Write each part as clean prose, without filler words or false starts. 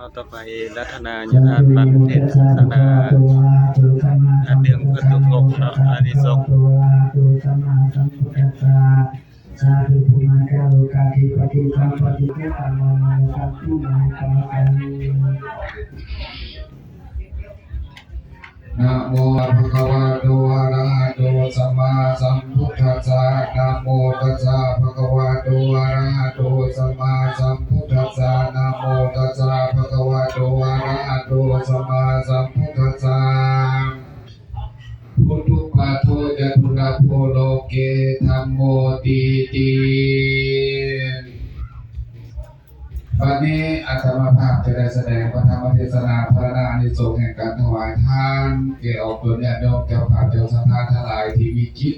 ต่อไปรัตนาญาณปันเทศนาเรื่องพุทธภพเนาะอานิสงส์สาธุภูมิเจ้าโลกาธิปติสัมปติเทตามานาสัพพุมาสัมปันนะโมภะคะวะโตอะระหะโตสัมมาสัมพุทธัสสะนะโมตัสสะภะคะวะโตอะระหะโตสัมมาสัมพุทธัสสะนะโมตัสสะภะคะวะโตอะระหะโตสัมมาสัมพุทธัสสะพุทธุปาโทจตุระโพโลเกธัมโมติติวันนี้อาตมาภาพจะได้แสดงพระธรรมเทศนาพระอานิสงส์แห่งการถวายทานแก่ออกตัวญาติโยมเจ้าภาพเจ้าศรัทธาทั้งหลายที่มีจิต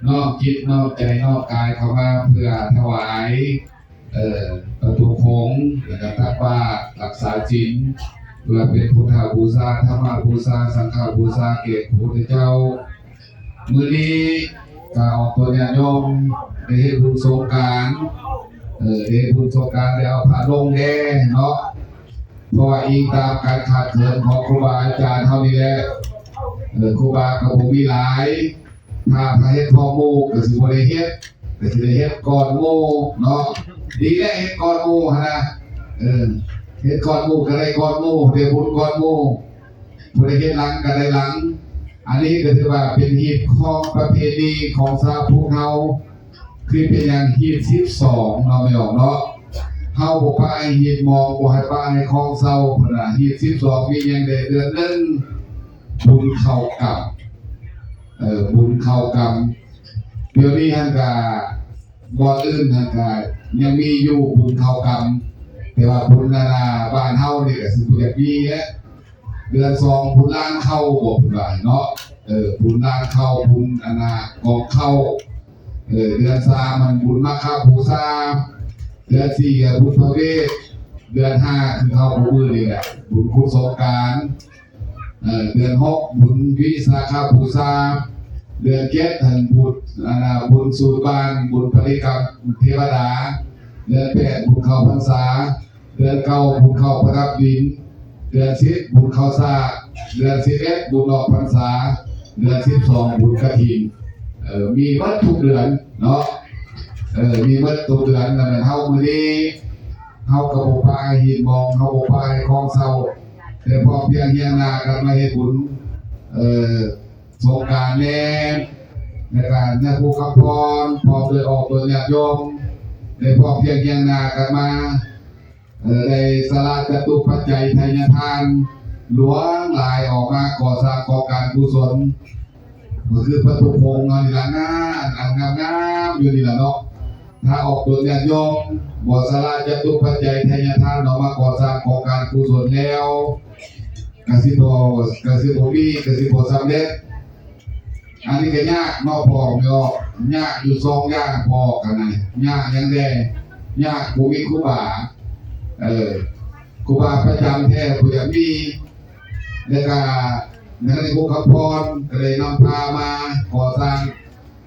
นอกจิตนอกใจนอกกายเข้ามาเพื่อถวายประตูโค้งและก็ตักบาตรรักษาศีลเพื่อเป็นพุทธบูชาธรรมบูชาสังฆบูชาเกียรติพระพุทธเจ้ามื้อนี้ก็ออกตัวญาติโยมได้เฮ็ดบุญสงกรานต์เฮ็ดบุญสงกรานต์แล้วพระลงแดงเนาะเพราะว่าอิงตามการขาดเขินของครูบาอาจารย์เท่านี้แหละครูบาก็บ่มีหลายถ้าพระเฮ็ดพ่อหมู่ก็สิบ่ได้เฮ็ดก็สิได้เฮ็ดก่อนหมู่เนาะดีแล้วเฮ็ดก่อนหมู่หั่นนะเฮ็ดก่อนหมู่ก็ได้ก่อนหมู่ได้บุญก่อนหมู่ผู้ใดเฮ็ดหลังก็ได้หลังอันนี้ก็ถือว่าเป็นฮีตของประเพณีของชาวภูเขาคือเป็นอย่างฮีต12เนาะไม่ออกเนาะเฮาบ่ไปฮีตมองบ่ให้ไปของเซาพุ่นน่ะฮีต12มีหยังได้เดือนนึงบุญเข้ากรรมบุญเข้ากรรมเดี๋ยวนี้หั่นก็บ่อื่นหั่นก็ยังมีอยู่บุญเข้ากรรมแต่ว่าบุญนานาบ้านเฮานี่ก็สิบ่อยากมีแหละเดือน2บุญล้างเข้าบ่พุ่นว่าเนาะบุญล้างเข้าบุญกองเข้าเดือน3มันบุญมาฆบูชาเดือน4บุญพระเวทเดือน5คือเข้ามื้อนี่แหละบุญคุณสงกรานต์เดือน6บุญวิสาขบูชาเดือน7ท่านบุญสูตรบานบุญปริกรรมเทวดาเดือน8บุญเข้าพรรษาเดือน9บุญเข้าประดับดินเดือน10บุญเข้าสากเดือน11บุญออกพรรษาเดือน12บุญกฐินมีวัดทุกเดือนเนาะมีวัดทุกเดือนนั่นแหละเฮามื้อนี้เฮาก็บ่พาหินมองเฮาบ่พาของเซาแต่พอเพียงเฮียงหน้ากันมาเฮ็ดบุญสงกรานต์แน่ในการญาติผู้คำพรพร้อมด้วยออกโดยญาติโยมได้พอเพียงเฮียงหน้ากันมาได้สละจตุปัจจัยทายทานหลวงหลายออกมาก่อสร้างก่อการกุศลก็คือพระทุพงศ์นี่ล่ะงามอยู่นี่ล่ะเนาะถ้าออกตัวญาติโยมบ่สละจตุปัจจัยทายทานออกมาก่อสร้างก่อการกุศลแล้วก็สิบ่มีก็สิบ่สำเร็จอันนี้ก็ยากเนาะพ่อแม่ยากอยู่2อย่างพอกันน่ะยากอย่างใดยากบ่มีครูบาครูบาประจำแท้ผู้อยากมีแล้วก็ในบุคคลพรก็เลยนำพามาก่อสร้าง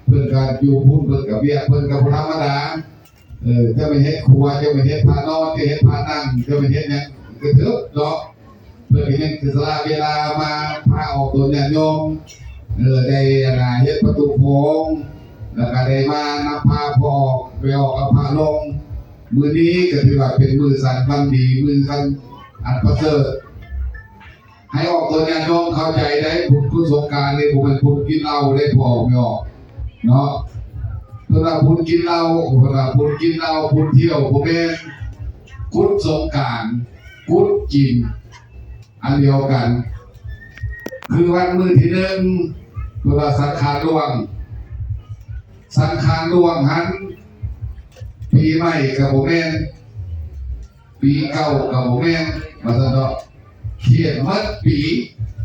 เพื่อนกันอยู่พุ่นเพื่อนกับเบี้ยเพื่อนกับธรรมดาจะไม่เฮ็ดครัวจะไม่เฮ็ดพานอนจะเฮ็ดพานั่งจะไม่เฮ็ดเนี่ยก็เถอะเนาะเพื่อนเฮ็ดคือสละเวลามาพาออกตัวญาติโยมได้เฮ็ดประตูโค้งแล้วก็ได้มานำพาพ่อไปออกกับพาลงมื้อนี้ก็ถือว่าเป็นมื้อสันวันดีมื้อสันอันประเสริฐให้ออกตัวญาติโยมเข้าใจได้บุญคุณสงกรานต์นี่บ่แม่นบุญกินเหล้าได้พอไม่ออกเนาะเพิ่นว่าบุญกินเหล้าบุญเที่ยวบ่แม่นกุศลสงกรานต์กุศลกินอันเดียวกันคือวันมื้อที่1เพิ่นว่าสังขารล่วงหันปีใหม่กับโมเมนปีเก่ากับโมเมนมาซะเนาะเขียนมัดปี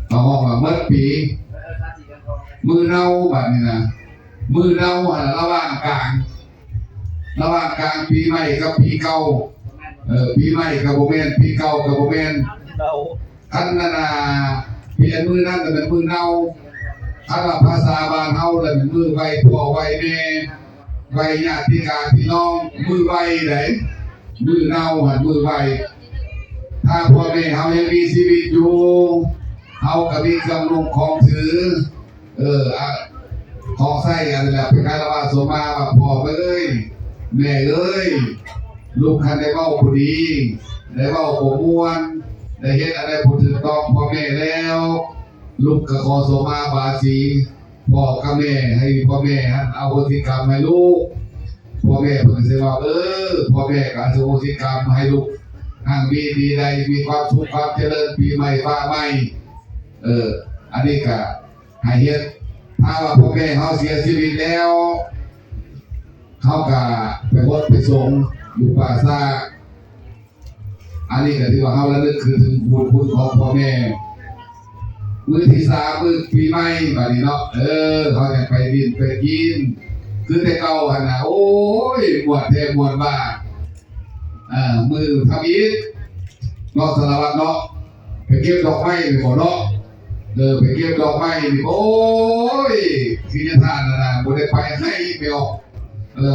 เอาห้องว่ามัดปีมือเน่าแบบนี้นะมือเน่าระหว่างกลางปีใหม่กับปีเก่าปีใหม่กับโมเมนปีเก่ากับโมเมนอันนั้นเปลี่ยนมือนั่นแต่เป็นมือเน่าถ้าภาษาบ้านเฮาเลยเป็นมือไวพ่อไวแม่ไวญาติพี่น้องมือไวไหนมือเน่ามือไว ถ้าพ่อแม่เฮายังมีชีวิตอยู่เฮาก็มีเครื่องนุ่งของถือของใส่อันนั้นแหละเป็นการว่าโสมาว่าพ่อเอ้ยแม่เอ้ยลูกคันได้เว้าผู้ดีได้เว้าบ่ม่วนได้เฮ็ดอะไรบ่ถูกต้องพ่อแม่แล้วลูกก็ขอโสมาบาสีพ่อกับแม่ให้พ่อแม่หันอโหสิกรรมให้ลูกพ่อแม่เพิ่นสิว่าพ่อแม่ก็อโหสิกรรมให้ลูกทางดีใดมีความสุขความเจริญปีใหม่ฟ้าใหม่อันนี้ก็ให้เฮ็ดถ้าว่าพ่อแม่เขาเสียชีวิตแล้วเขาก็ไปวัดไปสงอยู่ป่าซ่าอันนี้ก็ที่ว่าเขาระลึกคือถึงบุญคุณของพ่อแม่มื้อที่3มื้อปีใหม่บัดนี้เนาะเขาจะไปดินไปกินคือแต่เก่าหั่นน่ะโอ้ยม่วนแท้ม่วนว่ามือทำอีกเนาะสารวัตรเนาะไปเก็บดอกไม้ไปบ่เนาะไปเก็บดอกไม้นี่โอ้ยที่จะทานนะบ่ได้ไปให้ไปออก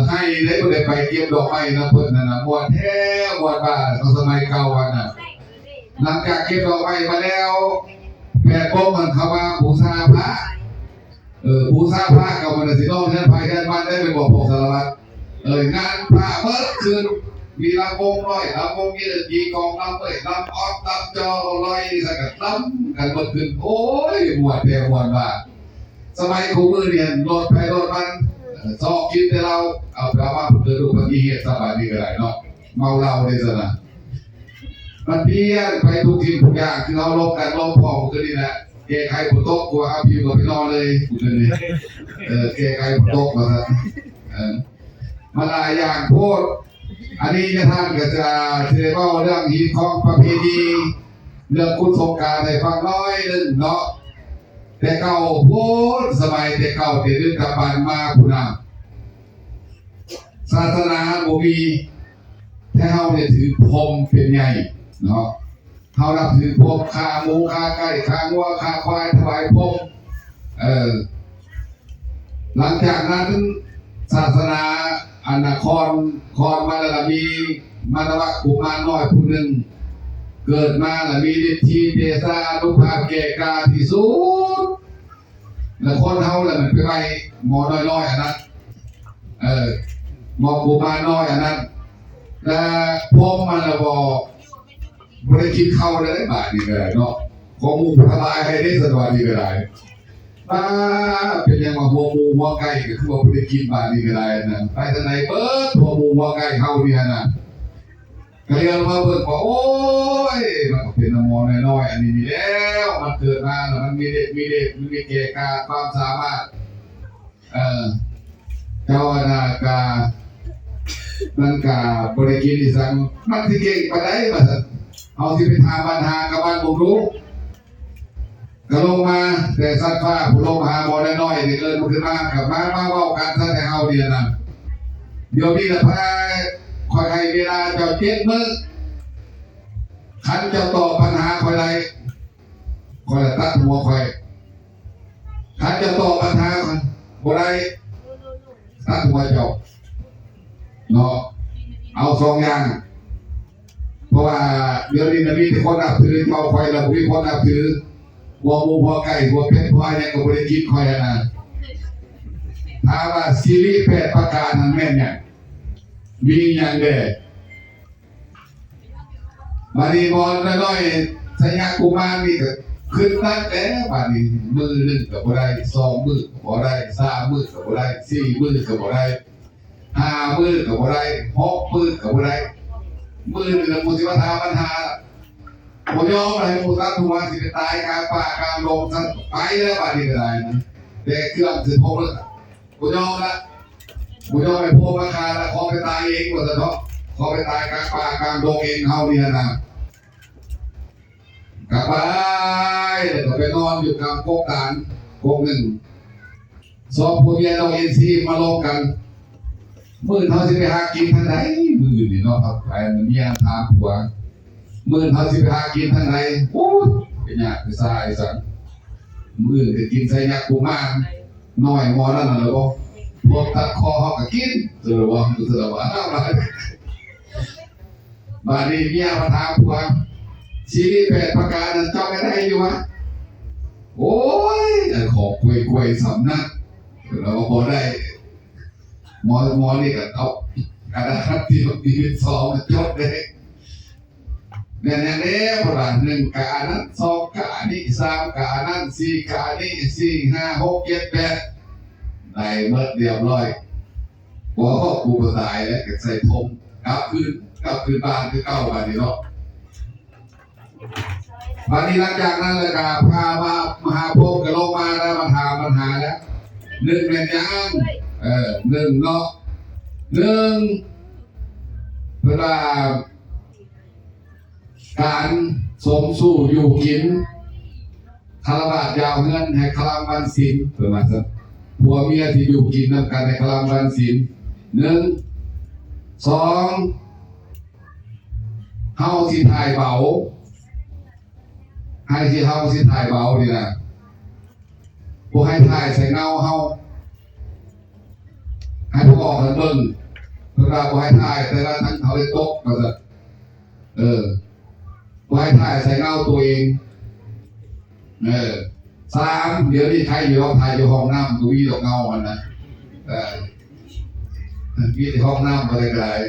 ให้ได้บ่ได้ไปเก็บดอกไม้นะเพิ่นนั่นน่ะม่วนแท้ม่วนว่าตอนสมัยเก่าว่าน่ะหลังจากเก็บดอกไม้มาแล้วแม่ป้อมมันเข้ามาบูชาพระบูชาพระก็มันสิน้องเฮือนไผเฮือนมันได้ไปบอกพวกสารวัตรงานพระเบิดคืนมีลำวงน้อยลำวงยืดยีกองลำลำออกลำจอลอยสักลำกันหมดขึ้นโอ้ยหมวดแพงหมวดว่าสมัยครูมือเรียนรถไปรถมันสอบคิดแต่เราเอาไปว่าเกิดอุบัติเหตุสบายดีก็ได้เนาะเมาเหล้าได้ซะนะมันเพี้ยนไปทุกทีทุกอย่างคือเราลบกันลบพอคือนี่แหละเกใครผู้โต๊ะกลัวเอาพิวกับพี่น้องเลยคือนี่เกใครผู้โต๊ะมาซะมาหลายอย่างโพดอันนี้ท่านก็จะเทเบ้าเรื่องหีของประเพณีเรื่องคุณสงการในฟังน้อยนึงเนาะแต่เก่าโพดสมัยแต่เก่าแต่ดึกกับบ้านมาผู้นำศาสนาบ่มีแท้เฮาเนี่ยถือพรหมเป็นใหญ่เนาะเฮานับถือพรหมฆ่าหมูฆ่าไก่ฆ่างัวฆ่าควายถวายพรหมหลังจากนั้นศาสนาอันนครมาแล้วมีมานวะกุมารน้อยผู้หนึ่งเกิดมาแล้วมีฤทธิ์เดชานุภาพแก่กล้าที่สุดแล้วคนเฮาแล้วมันไปไปหมอน้อยๆอันนั้นหมอกุมารน้อยอันนั้นแล้วพรหมมันละบ่ได้กินข้าวได้บาดนี้ก็ได้เนาะของหมู่พระบายให้ได้สวัสดีก็ได้เป็นยังว่าหัวหมูหัวไก่ก็คือว่าบ่ได้กินบาดนี้ก็ได้นะไปทางไหนเบิดหัวหมูหัวไก่เฮาเนี่ยนะก็เรียกมาเบิ่งว่าโอ้ยมันก็เป็นน้ำมอน้อยๆอันนี้นี่แล้วมันเกิดมาแล้วมันมีเด็กมันมีเก่กาความสามารถเจ้าหน้ากามันก็บ่ได้กินอีสังมันสิเก่งปานใดว่าซั่นเฮาสิไปถามปัญหากับบ้านบ่รู้ก็ลงมาแต่สัตว์ฟ้าผู้ลงหาบ่ได้น้อยนี่เอิ้นขึ้นมากับมาเว้ากันซะแต่เฮาเนี่ยนะเดี๋ยวนี้ล่ะพระค่อยให้เวลาเจ้า7มื้อคันเจ้าตอบปัญหาค่อยได้ค่อยตัดหัวค่อยคันเจ้าตอบปัญหาบ่ได้ตัดหัวเจ้าเนาะเอา2อย่างเพราะว่าเดี๋ยวนี้มีแต่คนนับถือเจ้าค่อยแล้วบ่มีคนนับถือหัวหมูหัวไก่หัวเป็ดหัวอะไรก็บริกินคอยนะถ้าว่าซีรีส์8ประการนั้นแม่นเนี่ยมีอย่างเด็ดบารีบอลน้อยๆสัญญากุมารนี่ก็ขึ้นตั้งแต่บารีมือหนึ่งกับบ่ได้2มือกับบ่ได้3มือกับบ่ได้4มือกับบ่ได้5มือกับบ่ได้6มือกับบ่ได้มือหนึ่งมุสิวัฒนาปัญหาผมยอมอะไรมูสัตว์ตัวสิไปตายกลางป่ากลางลมสัตว์ไปแล้วป่านี้ก็ได้นะแต่เครื่องถือพกแล้วผมยอมละผมยอมไปพกราคาแล้วขอไปตายเองกว่าจะเนาะขอไปตายกลางป่ากลางลมเองเฮาเนี่ยนะกลับไปแล้วก็ไปนอนอยู่กลางโคกการโคกหนึ่งสองผู้เมียเราเอ็นซีมาลงกันมือเขาสิไปหากินทางไหนมือนี่เนาะครับไปมันเมียถามผัวมื่นเขาสิไปหากินทางไหนโอ้ยเป็นยากเป็นสายสังมื่นจะกินใส่ยากุมารน้อยมอนั่นน่ะหรือเปล่าพวกตัดคอเขาก็กินเจอว่าบาดนี้เมียมาถามผัว ซีรีส์8ประการนั้นเจ้าไม่ได้อยู่วะโอ้ยของกวยสำนักเราพอได้หมอนี่ก็เอากระดาษที่เป็นซองจดเลยเนี่ยประมาณ1กะนั้น2กะนี้3กะนั้น4กะนี้4 5 6 7 8ได้เมื่อเรียบร้อยพอกูก็ตายแล้วก็ใส่ทงกลับคืนบ้านคือเก่าบ้านนี้เนาะวันนี้หลังจากนั้นเลยก็พามหาพบกับลงมาแล้วมาถามปัญหาแล้ว1เป็นยัง1เนาะ1เวลาการสมสู่อยู่กินคารวะยาวเงินให้คลามวันศีลประมาณนั้นผัวเมียที่อยู่กินนำกันให้คลามวันศีล1 2เฮาสิถ่ายเบาให้ที่เฮาสิถ่ายเบานี่นะบ่ให้ถ่ายใส่เงาเฮาให้พวกออกกันเบิ่งเวลาบ่ให้ถ่ายแต่ละทั้งเขาได้ตกว่าซั่นบ่ให้ถ่ายใส่เงาตัวเอง3เดี๋ยวนี้ใครอยู่ห้องถ่ายอยู่ห้องน้ำตัววีดอกเงาอันนะวีดห้องน้ำอะไรก็ได้3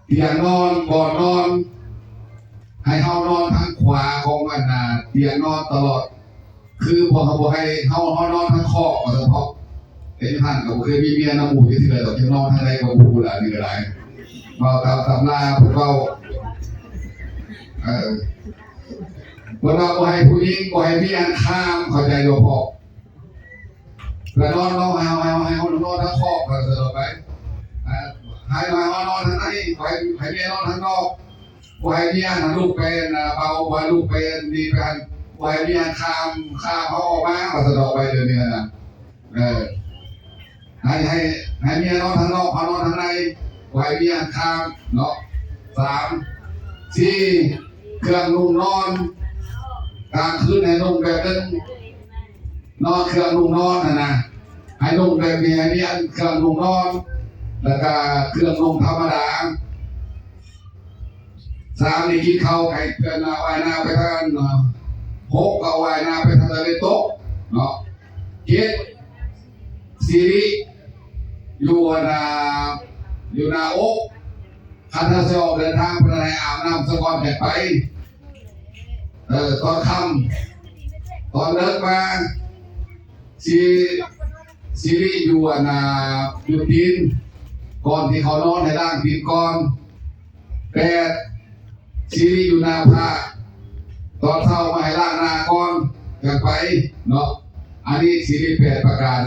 เตียงนอนบ่อนอนให้เฮานอนทางขวาของมันน่ะเตียงนอนตลอดคือบ่เขาบ่ให้เฮานอนทางคอว่าซั่นเพราะเห็นท่านก็บ่เคยมีเมียน้ำหมู่ที่เลยดอกจะนอนทางใดก็บ่รู้ล่ะนี่ก็ได้เว้าตามตำราเพิ่นเว้าเพิ่นว่าบ่ให้ผู้หญิงบ่ให้มีอันข้ามเข้าใจบ่พอแล้วนอนให้เฮานอนทางคอว่าซั่นไปให้มานอนทางไหนให้เมียนอนทางนอกบ่ให้เมียน่ะลูกเป็นเบาบ่ให้ลูกเป็นดีกันบ่ให้เมียข้ามเขาออกมาว่าสะดอกไปเดี๋ยวนี้น่ะให้เมียนอนทางนอกเขานอนทางในบ่ให้เมียข้ามเนาะ3 4เครื่องนุ่งนอนกลางคืนให้นุ่งแบบนึงนอนเครื่องนุ่งนอนนะให้นุ่งแบบนี้ให้เมียเครื่องนุ่งนอนแล้วก็เครื่องนุ่งธรรมดา3นี่กินข้าวไก่เพื่อนว่ายน้ำไปทาง6ก็ว่ายน้ำไปทางทะเลโต๊ะเนาะ7ซีรีอยู่นาอกคันถ้าจะออกเดินทางไปไหนอาบน้ำสะก่อนแผ่ไปตอนค่ำตอนเลิกมาซีรีอยู่อยู่ดินก่อนที่เขานอนให้ล่างดินก่อน8ซีรีอยู่นาผาตอนเช้ามาให้ล่างนาก่อนกันไปเนาะอันนี้ซีรี8ประการ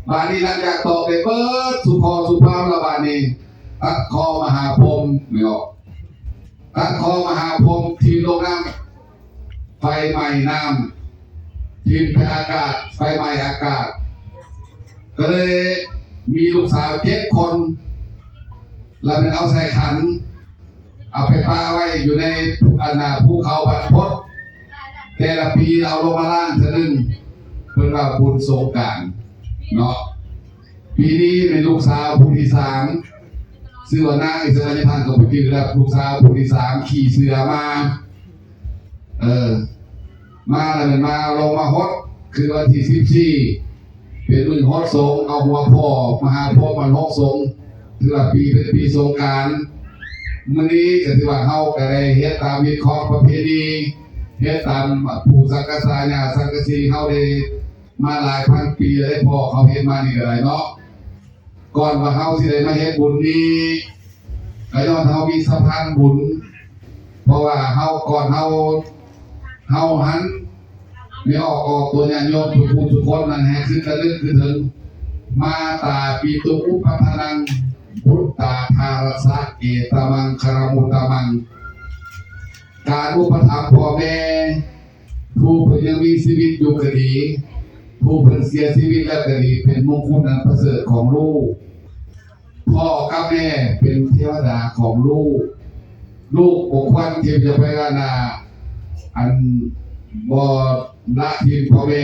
บานี้หลังจากตอบไปเปิดสุภาพระบานีตัดคอมหาพรหมไม่ออกตัดคอมหาพรหมทีมลงน้ำไฟไหม้น้ำทีมแพอากาศไฟไหม้อากาศก็เลยมีลูกสาว7 คนแล้วเป็นเอาใส่ขันเอาไปปาไว้อยู่ในภูเขาบรรพตแต่ละปีเอาลงมาล่างเท่านึงเพื่อว่าบุญสงกรานต์เนาะปีนี้เป็นลูกสาวผู้ที่3ชื่อว่านางอิสระยพันธ์กับพี่แล้วลูกสาวผู้ที่3ขี่เสือมามาแล้วมันมาลงมาฮดคือวันที่14เป็นมือฮดสงเอาหัวพ่อมหาพ่อมันฮดสงถือว่าปีเป็นปีสงกรานต์มื้อนี้ก็ถือว่าเฮาก็ได้เฮ็ดตามวิเคราะห์ประเพณีเฮ็ดตามผู้สังกษาญาสังกสีเฮาได้มาหลายพันปีได้พอเขาเฮ็ดมานี่ก็ได้เนาะก่อนว่าเฮาสิได้มาเฮ็ดบุญนี้ก็ย้อนเฮามีสะพานบุญเพราะว่าเฮาก่อนเฮาหันไม่ออกตัวญาติโยมทุกคนนั่นแหละคือระลึกคือถึงมาตาปีตุอุปทานังพุทธาภารสะเอตมังคารมุตตมังการอุปถัมภ์พ่อแม่ผู้เพิ่นยังมีชีวิตอยู่ก็ดีผู้เพิ่นเสียชีวิตแล้วก็ดีเป็นมงคลอันประเสริฐของลูกพ่อกับแม่เป็นเทวดาของลูกปกปักที่จะไปกันอันบ่ละทิ้งพ่อแม่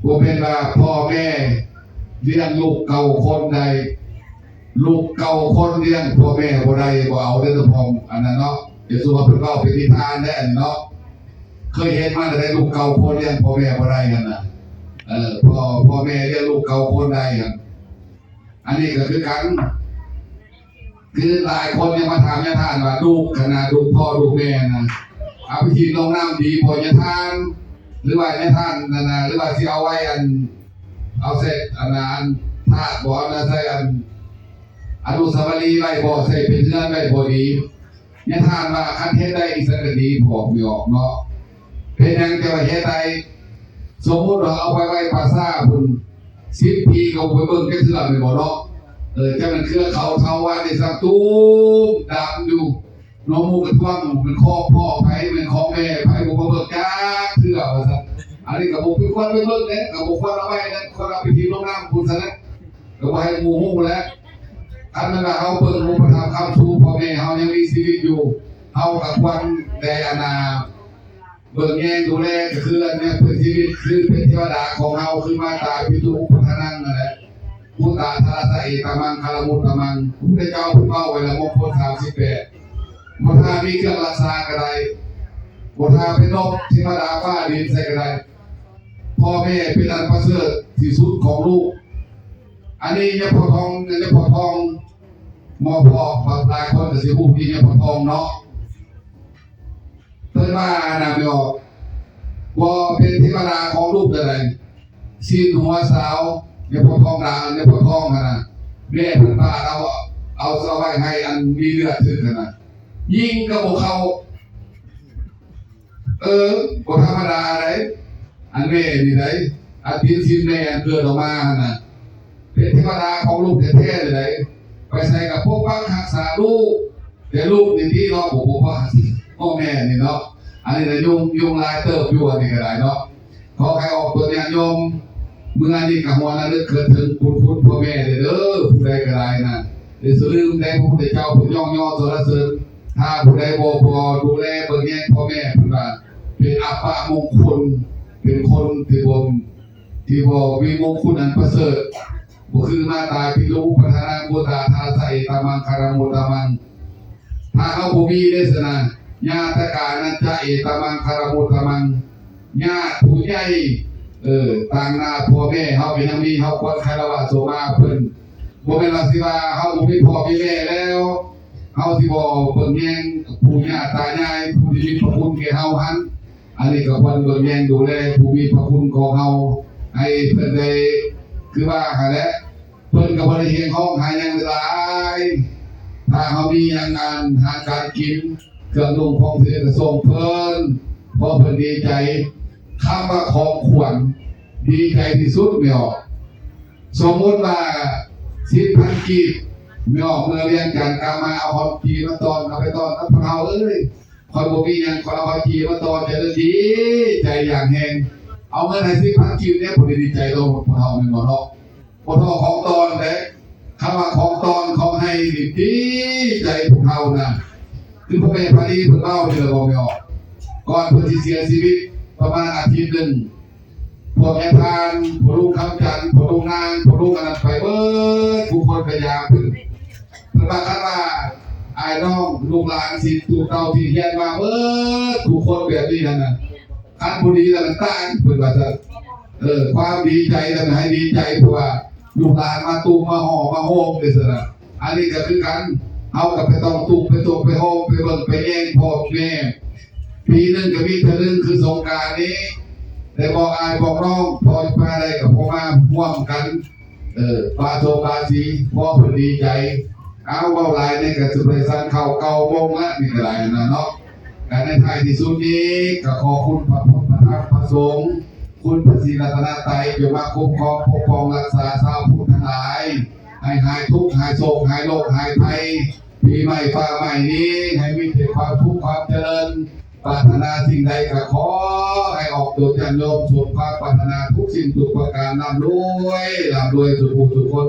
บ่เป็นว่าพ่อแม่เลี้ยงลูกเก่าคนใด ลูกเก่าคนเลี้ยงพ่อแม่บ่ได้บ่เอาเด้อพองอันนั้นเนาะเดี๋ยวสุภาพเพิ่นเว้าเป็นนิทานได้อันนี้เนาะเคยเห็นมาได้ลูกเก่าคนเลี้ยงพ่อแม่บ่ได้กันน่ะพ่อแม่เลี้ยงลูกเก่าคนได้กันอันนี้ก็คือกันคือหลายคนยังมาถามยะทานว่าลูกขนาดลูกพ่อลูกแม่นะเอาพิธีลงน้ำดีพอยะทานหรือว่ายะทานนั่นน่ะหรือว่าสิเอาไว้อันเอาเสร็จอันนั้นธาตุบ่นะใส่อันอนุสาวรีย์ไว้บ่ใส่เป็นเรือนไว้บ่ดียะทานว่าคันเฮ็ดได้อีกสักดีบอกไม่ออกเนาะเป็นหยังแต่ว่าเฮ็ดได้สมมุติว่าเอาไว้ภาษาพุ่น10 ปีก็ไปเบิ่งจักเทื่อไม่บ่เนาะจะมันเครือเขาว่าในสักตู้ดำอยู่น้องมูกระท่วงมันคอพ่อไผ่มันคอแม่ไผ่บุกเบิกจ้าเทื่อว่าสักอันนี้กับบุกเป็นคนไปเบิ่งเนี่ยกับบุกคนเอาไว้เนี่ยคนเอาไปทีลงน้ำคุณซะนะก็ไว้งูหูแล้วอันนั้นเขาเบิ่งรูปธรรมคำชูพ่อแม่เขายังมีชีวิตอยู่เขากับวันแต่อนาเบิ่งแย่งดูแลก็คืออันนี้เป็นชีวิตคือเป็นเทวดาของเราคือมาตาพิจุอุปทานังนั่นแหละพุทธาทาสะเอตมังคารมุตตมังพระเจ้าพูดเป้าไว้แล้วมงคล38บทามีเครื่องรักษากระไดบทาเป็นนกเทวดาฟ้าดินใส่กระไดพ่อแม่เป็นอันประเสริฐที่สุดของลูกอันนี้ยะพอทองมอพอหลายคนจะสิฮู้ที่ยะพอทองเนาะเพิ่นว่าน่ะไม่ออกบ่เป็นเทวดาของลูกใดๆสิ้นหัวสาวเนี่ยพอทองด่างเนี่ยพอทองนะแม่เพิ่นพาเอาไว้ให้อันมีเลือดถึงนะยิงก็บ่เข้าบ่ธรรมดาเลยอันแม่นี่ได้อาทิตย์สิ้นแม่เกิดออกมาน่ะเป็นเทวดาของลูกแท้ๆเลยไปใส่กับพวกปักรักษาลูกแต่ลูกนี่ที่เนาะบ่ว่าพ่อแม่นี่เนาะอันนี้น่ะยุงลายเติบอยู่อันนี้ก็ได้เนาะขอให้ออกตัวอย่างโยมเมื่อนี้กับหัวนั้นเกิดถึงคุณพ่อแม่เด้อผู้ใดก็ได้นะเดี๋ยวลืมได้พระพุทธเจ้าผู้ย่อสรรเสริญถ้าผู้ใดบ่พอดูแลเบิ่งแย่งพ่อแม่เพิ่นว่าเป็นอัปปมงคลเป็นคนที่บ่มีมงคลอันประเสริฐบ่คือมาตายพิโลอุปทานังโบตาทาใส่ตามังคารมุตตมังถ้าเขาบ่มีเด้สนะญาตกานันจะเอตมังคารมุตตมังญาติผู้ใหญ่ต่างหน้าพ่อแม่เฮาเป็นยังมีเฮาควรคารวะโสมาเพิ่นบ่แม่นว่าสิว่าเฮาบ่มีพ่อมีแม่แล้วเฮาสิบ่เบิ่งแยงปู่ย่าตายายผู้ที่มีพระคุณแก่เฮาหันอันนี้ก็ควรเบิ่งแยงดูแลผู้มีพระคุณของเฮาให้เพิ่นได้คือว่าหาแหละเพิ่นก็บ่ได้เฮ็ดห้องหาหยังหลายถ้าเฮามีหยังงานหาการกินเครื่องนุ่งของเพิ่นก็ส่งเพิ่นเพราะเพิ่นดีใจคำว่าของขวัญดีใจที่สุดไม่ออกสมมติว่า10,000 กีบไม่ออกเมื่อเรียนการกามาเอาความกีมาตอนเอาไปตอนนับเราคอยบ่มีหยังคอยเอาความกีมาตอนจะดีใจอย่างแหงเอาเงินให้10,000 กีบเนี่ยผมดีใจโตพวกเราเป็นบ่เนาะบ่เท่าของตอนเด้คำว่าของตอนของให้ดีใจพวกเรานะคือพ่อแม่พอดีเพิ่นเล่านี่ล่ะบ่ไม่ออกก่อนเพิ่นสิเสียชีวิตประมาณอาทิตย์หนึ่งพวกแม่ทานพวกลุงคำจันทร์พวกลุงนางพวกลุงอนันต์ไปเบิดผู้คนพยายามเพิ่นว่ากันว่าไอ้น้องลูกหลานสิถูกเต่าที่เฮียนมาเบิดผู้คนแบบนี้นั่นน่ะคันผู้ดีแล้วมันต่างเพิ่นว่าจะความดีใจแล้วให้ดีใจเพราะว่าลูกหลานมาตูมมาห่อมาโฮมได้ซั่นน่ะอันนี้ก็คือกันเฮาก็ไปต้องตูมไปตกไปโฮมไปเบิ่งไปแย่งพ่อแม่ปีนึงก็มีเท่านึงคือสงกรานต์นี้แต่บอกอายบอกน้องพอมาอะไรกับพ่อมาร่วมกันปาโซปาสีพ่อเพิ่นดีใจเอาเว้าหลายในก็สิไปสั่นเข้าเก่าวงละนี่ก็หลายนะเนาะแต่ในท้ายที่สุดนี้ก็ขอคุณพระพุทธพระธรรมพระสงฆ์คุณพระศรีรัตนตรัยจงมาคุ้มครองปกป้องรักษาชาวพุทธทั้งหลายให้หายทุกข์หายโศกหายโรคหายภัยปีใหม่ฟ้าใหม่นี้ให้มีแต่ความทุกข์ความเจริญปรารถนาสิ่งใดก็ขอให้ออกตัวจันโยมสุขภาพปรารถนาทุกสิ่งทุกประการร่ำรวยสุขทุกคน